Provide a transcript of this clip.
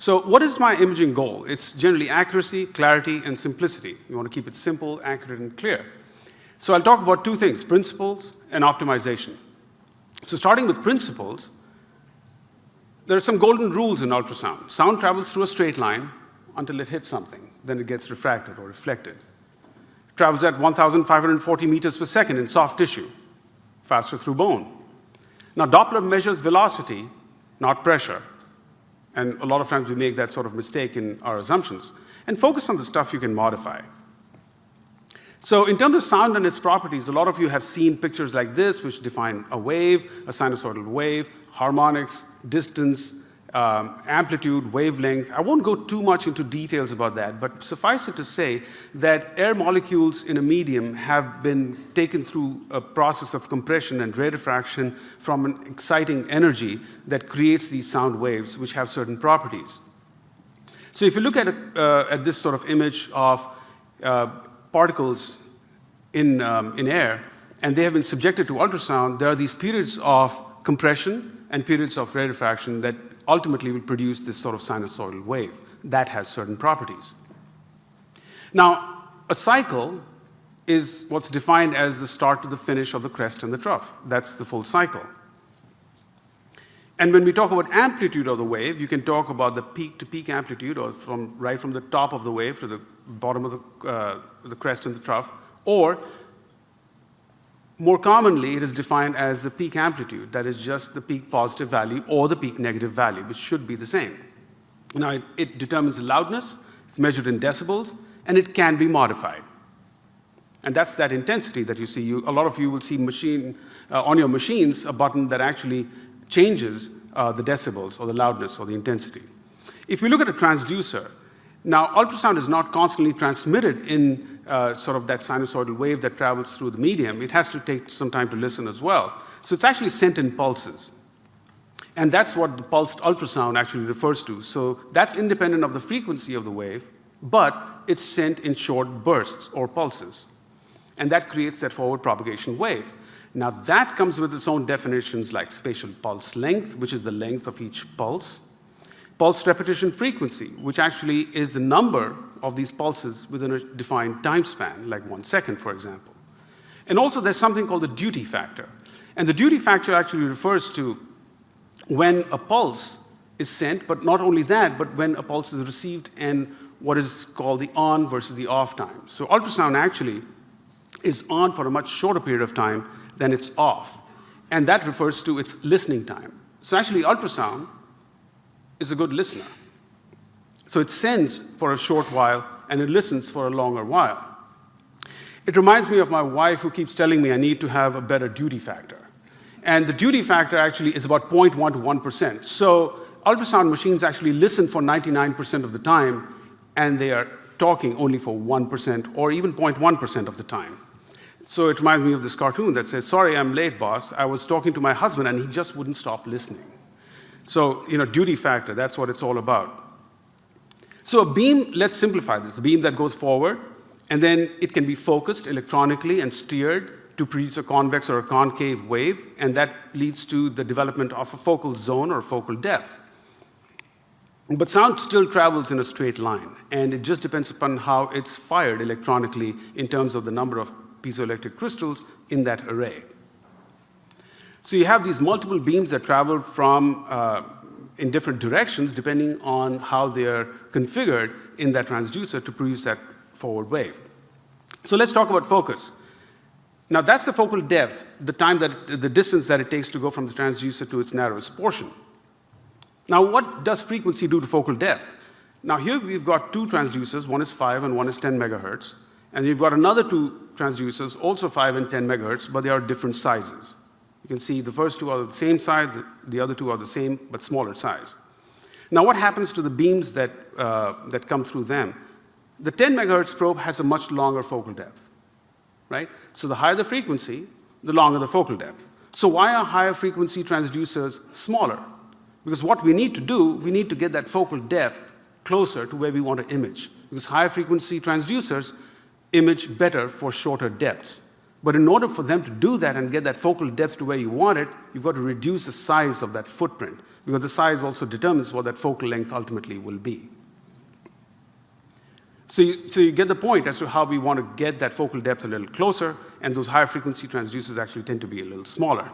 So what is my imaging goal? It's generally accuracy, clarity, and simplicity. You want to keep it simple, accurate, and clear. So I'll talk about two things, principles and optimization. So starting with principles, there are some golden rules in ultrasound. Sound travels through a straight line until it hits something. Then it gets refracted or reflected. It travels at 1,540 meters per second in soft tissue, faster through bone. Now, Doppler measures velocity, not pressure. And a lot of times we make that sort of mistake in our assumptions. And focus on the stuff you can modify. So in terms of sound and its properties, a lot of you have seen pictures like this, which define a wave, a sinusoidal wave, harmonics, distance, amplitude, wavelength. I won't go too much into details about that, but suffice it to say that air molecules in a medium have been taken through a process of compression and rarefaction from an exciting energy that creates these sound waves, which have certain properties. So if you look at this sort of image of particles in air, and they have been subjected to ultrasound, there are these periods of compression and periods of rarefaction that ultimately will produce this sort of sinusoidal wave that has certain properties. Now, a cycle is what's defined as the start to the finish of the crest and the trough. That's the full cycle. And when we talk about amplitude of the wave, you can talk about the peak-to-peak amplitude, or right from the top of the wave to the bottom of the crest and the trough, or more commonly, it is defined as the peak amplitude, that is just the peak positive value or the peak negative value, which should be the same. Now, it determines the loudness, it's measured in decibels, and it can be modified. And that's that intensity that you see. A lot of you will see on your machines a button that actually changes the decibels or the loudness or the intensity. If we look at a transducer, now ultrasound is not constantly transmitted in sort of that sinusoidal wave that travels through the medium. It has to take some time to listen as well. So it's actually sent in pulses. And that's what the pulsed ultrasound actually refers to. So that's independent of the frequency of the wave, but it's sent in short bursts or pulses. And that creates that forward propagation wave. Now that comes with its own definitions like spatial pulse length, which is the length of each pulse. Pulse repetition frequency, which actually is the number of these pulses within a defined time span, like 1 second, for example. And also there's something called the duty factor. And the duty factor actually refers to when a pulse is sent, but not only that, but when a pulse is received and what is called the on versus the off time. So ultrasound actually is on for a much shorter period of time than it's off. And that refers to its listening time. So actually ultrasound is a good listener. So it sends for a short while and it listens for a longer while. It reminds me of my wife who keeps telling me I need to have a better duty factor. And the duty factor actually is about 0.1 to 1%. So ultrasound machines actually listen for 99% of the time, and they are talking only for 1% or even 0.1% of the time. So it reminds me of this cartoon that says, "Sorry, I'm late, boss. I was talking to my husband and he just wouldn't stop listening." So, duty factor, that's what it's all about. So a beam, let's simplify this, a beam that goes forward, and then it can be focused electronically and steered to produce a convex or a concave wave, and that leads to the development of a focal zone or focal depth. But sound still travels in a straight line, and it just depends upon how it's fired electronically in terms of the number of piezoelectric crystals in that array. So you have these multiple beams that travel from in different directions depending on how they're configured in that transducer to produce that forward wave. So let's talk about focus. Now that's the focal depth, the distance that it takes to go from the transducer to its narrowest portion. Now what does frequency do to focal depth? Now here we've got two transducers, one is 5 and one is 10 megahertz. And you've got another two transducers, also 5 and 10 megahertz, but they are different sizes. You can see the first two are the same size, the other two are the same, but smaller size. Now what happens to the beams that come through them? The 10 megahertz probe has a much longer focal depth, right? So the higher the frequency, the longer the focal depth. So why are higher frequency transducers smaller? Because what we need to do, we need to get that focal depth closer to where we want to image. Because higher frequency transducers image better for shorter depths. But in order for them to do that and get that focal depth to where you want it, you've got to reduce the size of that footprint. because the size also determines what that focal length ultimately will be. So you get the point as to how we want to get that focal depth a little closer, and those higher frequency transducers actually tend to be a little smaller.